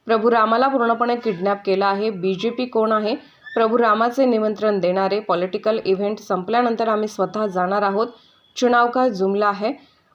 प्रभू रामाला पूर्णपणे किडनॅप केलं आहे। बीजेपी कोण आहे? प्रभू रामाचे निमंत्रण देणारे पॉलिटिकल इव्हेंट संपल्यानंतर आम्ही स्वतः जाणार आहोत। चुनाव का जुमला है।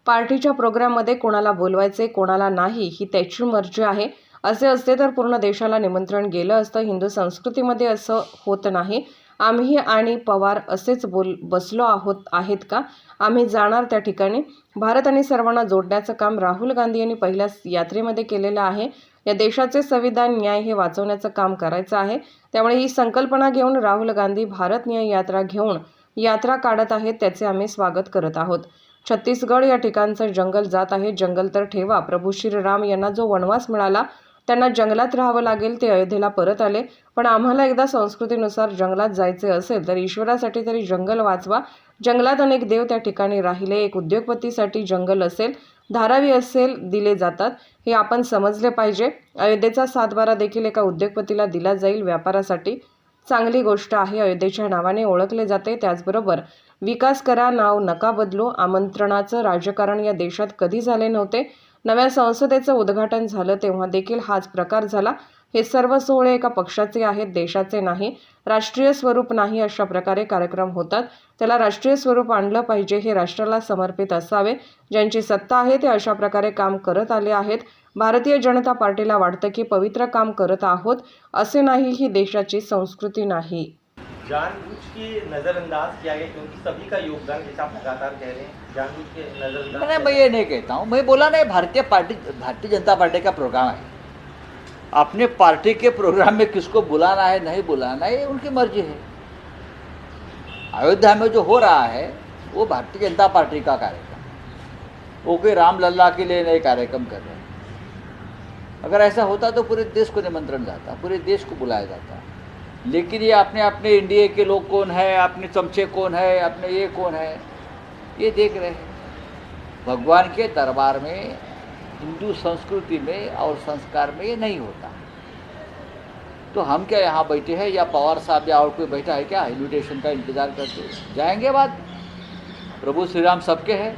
पार्टीच्या प्रोग्राममध्ये कोणाला बोलवायचे कोणाला नाही ही त्याची मर्जी आहे। असे असते तर पूर्ण देशाला निमंत्रण गेलं असतं। हिंदू संस्कृतीमध्ये असं होत नाही। आम्ही आणि पवार असेच बसलो आहेत का? आम्ही जाणार त्या ठिकाणी। भारत आणि सर्वांना जोडण्याचं काम राहुल गांधी यांनी पहिल्याच यात्रेमध्ये केलेलं आहे। या देशाचे संविधान न्याय हे वाचवण्याचं काम करायचं आहे। त्यामुळे ही संकल्पना घेऊन राहुल गांधी भारत न्याय यात्रा घेऊन यात्रा काढत आहेत, त्याचे आम्ही स्वागत करत आहोत। छत्तीसगड या ठिकाणचं जंगल जात आहे। जंगल तर ठेवा, प्रभू श्रीराम यांना जो वनवास मिळाला त्यांना जंगलात राहावं लागेल, ते अयोध्येला परत आले। पण आम्हाला एकदा संस्कृतीनुसार जंगलात जायचे असेल तर ईश्वरासाठी तरी जंगल वाचवा। जंगलात अनेक देव त्या ठिकाणी राहिले। एक उद्योगपतीसाठी जंगल असेल, धारावी असेल दिले जातात, हे आपण समजले पाहिजे। अयोध्येचा 7/12 देखील एका उद्योगपतीला दिला जाईल, व्यापारासाठी चांगली गोष्ट आहे। अयोध्येच्या नावाने ओळखले जाते। त्याचबरोबर विकास करा, नाव नका बदलू। आमंत्रणाचं राजकारण या देशात कधी झाले नव्हते। नव्या संसदेचं उद्घाटन झालं तेव्हा देखील हाच प्रकार झाला। हे सर्व सोहळे एका पक्षाचे आहेत, देशाचे नाही, राष्ट्रीय स्वरूप नाही। अशा प्रकारे कार्यक्रम होतात, त्याला राष्ट्रीय स्वरूप आणलं पाहिजे। हे राष्ट्राला समर्पित असावे। ज्यांची सत्ता आहे ते अशा प्रकारे काम करत आले आहेत। भारतीय जनता पार्टीला वाटतं की पवित्र काम करत आहोत, असे नाही, ही देशाची संस्कृती नाही। जानबूझ के नज़रअंदाज किया गया क्योंकि सभी का योगदान, जैसा आप लगातार कह रहे हैं, जानबूझ के नज़रअंदाज। मैं ये नहीं कहता हूँ, मैं बोला नहीं भारतीय जनता पार्टी का प्रोग्राम है। अपने पार्टी के प्रोग्राम में किसको बुलाना है नहीं बुलाना है ये उनकी मर्जी है। अयोध्या में जो हो रहा है वो भारतीय जनता पार्टी का कार्यक्रम, वो कोई रामलला के लिए नए कार्यक्रम कर रहे हैं। अगर ऐसा होता तो पूरे देश को निमंत्रण जाता, पूरे देश को बुलाया जाता। लेकिन ये अपने अपने इंडिया के लोग कौन है, अपने चमचे कौन है, अपने ये कौन है, ये देख रहे हैं। भगवान के दरबार में, हिंदू संस्कृति में और संस्कार में ये नहीं होता। तो हम क्या यहाँ बैठे हैं या पवार साहब या और कोई बैठा है क्या इन्विटेशन का इंतज़ार करते? जाएंगे बाद, प्रभु श्री राम सबके हैं,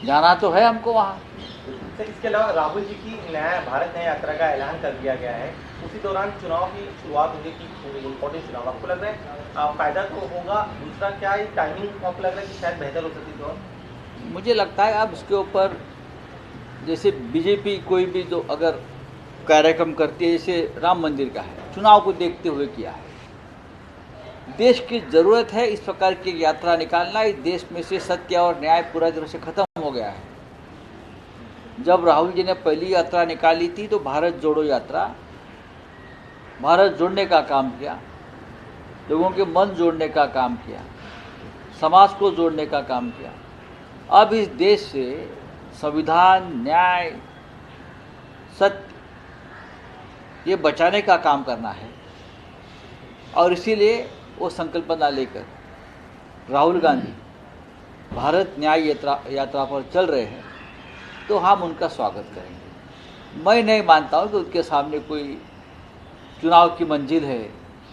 जाना तो है हमको वहाँ। इसके अलावा राहुल जी की भारत न्याय यात्रा का ऐलान कर दिया गया है, उसी दौरान चुनाव की शुरुआत होने की थोड़ी इम्पोर्टेंट चुनाव, आपको लग रहा है फायदा तो होगा? दूसरा क्या ये टाइमिंग आपको लग रहा है कि शायद बेहतर हो सकती है? मुझे लगता है अब इसके ऊपर जैसे बीजेपी कोई भी जो अगर कार्यक्रम करती है, जैसे राम मंदिर का है, चुनाव को देखते हुए किया है। देश की ज़रूरत है इस प्रकार की यात्रा निकालना। इस देश में से सत्य और न्याय पूरा तरह से ख़त्म हो गया है। जब राहुल जी ने पहली यात्रा निकाली थी तो भारत जोड़ो यात्रा, भारत जोड़ने का काम किया, लोगों के मन जोड़ने का काम किया, समाज को जोड़ने का काम किया। अब इस देश से संविधान, न्याय, सत्य ये बचाने का काम करना है। और इसीलिए वो संकल्पना लेकर राहुल गांधी भारत न्याय यात्रा पर चल रहे हैं, तो हम उनका स्वागत करेंगे। मैं नहीं मानता हूँ कि उनके सामने कोई चुनाव की मंजिल है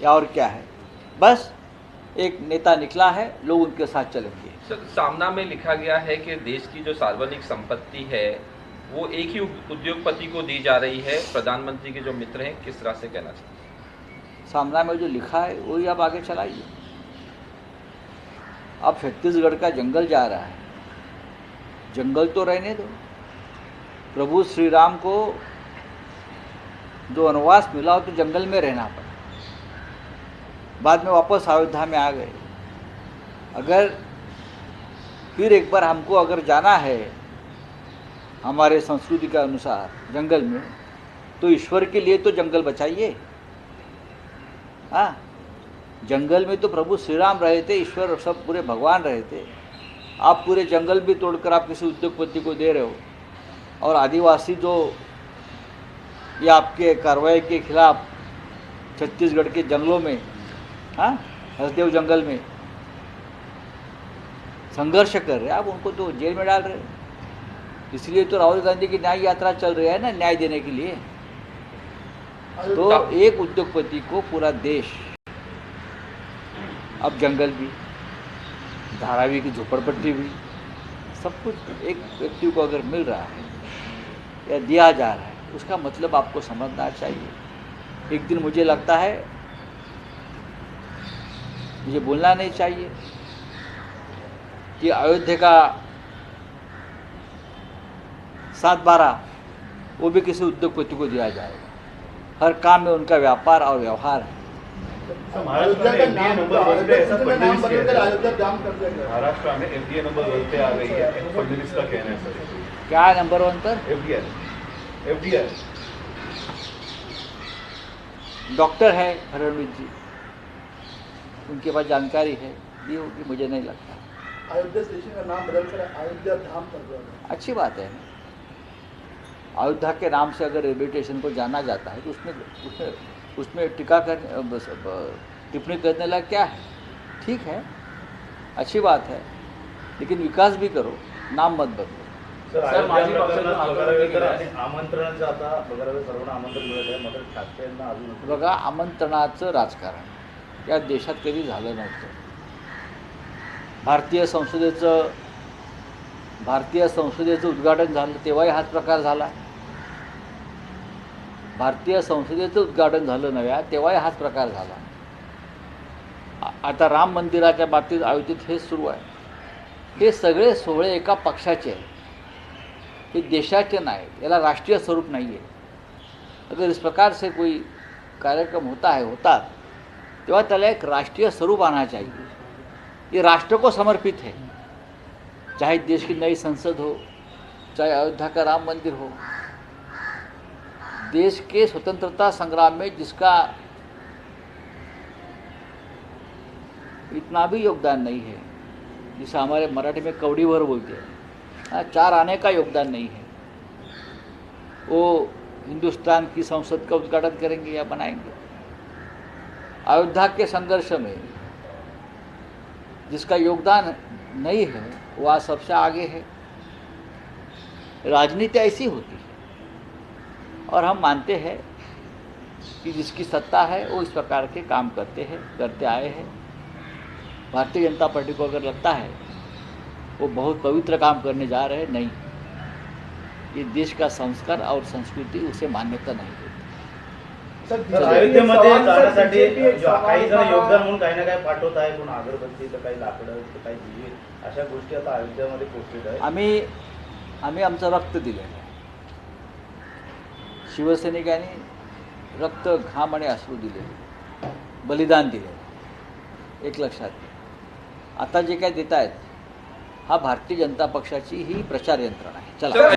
या और क्या है। बस एक नेता निकला है, लोग उनके साथ चलेंगे। सर, सामना में लिखा गया है कि देश की जो सार्वजनिक संपत्ति है वो एक ही उद्योगपति को दी जा रही है। प्रधानमंत्री के जो मित्र हैं, किस तरह से कहना चाहिए? सामना में जो लिखा है वही आप आगे चलाइए। अब छत्तीसगढ़ का जंगल जा रहा है, जंगल तो रहने दो। प्रभु श्री राम को जो वनवास मिला हो तो जंगल में रहना पड़ा, बाद में वापस अयोध्या में आ गए। अगर फिर एक बार हमको अगर जाना है हमारे संस्कृति के अनुसार जंगल में, तो ईश्वर के लिए तो जंगल बचाइए। हाँ, जंगल में तो प्रभु श्री राम रहे थे, ईश्वर सब पूरे भगवान रहे थे। आप पूरे जंगल भी तोड़कर आप किसी उद्योगपति को दे रहे हो। और आदिवासी जो ये आपके कार्रवाई के खिलाफ छत्तीसगढ़ के जंगलों में, हाँ, हसदेव जंगल में संघर्ष कर रहे हैं, आप उनको तो जेल में डाल रहे हैं। इसलिए तो राहुल गांधी की न्याय यात्रा चल रही है ना, न्याय देने के लिए। तो एक उद्योगपति को पूरा देश, अब जंगल भी, धारावी की झोपड़पट्टी भी, सब कुछ एक व्यक्ति को अगर मिल रहा है या दिया जा रहा है, उसका मतलब आपको समझना चाहिए। एक दिन मुझे लगता है, मुझे बोलना नहीं चाहिए कि अयोध्या का 7/12 वो भी किसी उद्योगपति को दिया जाएगा। हर काम में उनका व्यापार और व्यवहार है। अयोध्या का नाम अयोध्या नाम बदलकर अयोध्या जाम कर दिया गया। महाराष्ट्र में एफडीए नंबर 1 पे आ गई है, फडणवीस का कहना है सर। क्या है नंबर 1 पर? एफडीए डॉक्टर है फडणवीस जी, उनके पास जानकारी है, ये होगी मुझे नहीं लगता। अयोध्या स्टेशन का नाम बदलकर अयोध्या धाम कर दिया गया। अच्छी बात है। अयोध्या के नाम से अगर रेलवे स्टेशन को जाना जाता है तो उसमें टिप्पणी करने लायक क्या है? ठीक है, अच्छी बात है, लेकिन विकास भी करो, नाम मत बदलो। सर माझी पक्षाचं आमंत्रणाचं आता बघायला सर्वांना आमंत्रण मिळत आहे, मात्र ठाकरेंना अजून बघा, आमंत्रणाचं राजकारण या देशात कधी झालं नव्हतं। भारतीय संसदेचं उद्घाटन झालं तेव्हाही हाच प्रकार झाला। भारतीय संसदेचं उद्घाटन झालं नव्या तेव्हाही हाच प्रकार झाला। आता राम मंदिराच्या बाबतीत आयोजित हे सुरू आहे। हे सगळे सोहळे एका पक्षाचे आहेत, हे देशाचे नाही, याला राष्ट्रीय स्वरूप नहीं है। अगर इस प्रकार से कोई कार्यक्रम होता तेव्हा त्याला एक राष्ट्रीय स्वरूप आना चाहिए। ये राष्ट्र को समर्पित है, चाहे देश की नई संसद हो, चाहे अयोध्या का राम मंदिर हो। देश के स्वतंत्रता संग्राम में जिसका इतना भी योगदान नहीं है, जिसे हमारे मराठी में कवडीवर बोलते हैं, 4 आने का योगदान नहीं है, वो हिंदुस्तान की संसद का उद्घाटन करेंगे या बनाएंगे? अयोध्या के संघर्ष में जिसका योगदान नहीं है वो आज सबसे आगे है। राजनीति ऐसी होती है और हम मानते हैं कि जिसकी सत्ता है वो इस प्रकार के काम करते आए हैं। भारतीय जनता पार्टी को अगर लगता है वो बहुत पवित्र काम करने जा रहे हैं, नहीं, ये देश का संस्कार और संस्कृति उसे मान्यता नहीं देती। सर अयोध्येमध्ये जाण्यासाठी काही जण योगदान म्हणून काही ना काही पाठवत आहे, कोण अगरबत्ती तर काही लाकडं तर काही दिवे, अशा गोष्टी आता अयोध्यामध्ये पोहोचलेल्या आहेत। आम्ही आमचं रक्त दिलेलं आहे। शिवसैनिकांनी रक्त, घाम आणि अश्रू दिले, बलिदान दिले, एक लक्षात घ्या। आता जे काय देत आहेत हा भारतीय जनता पक्षाची ही प्रचार यंत्रणा आहे। चला।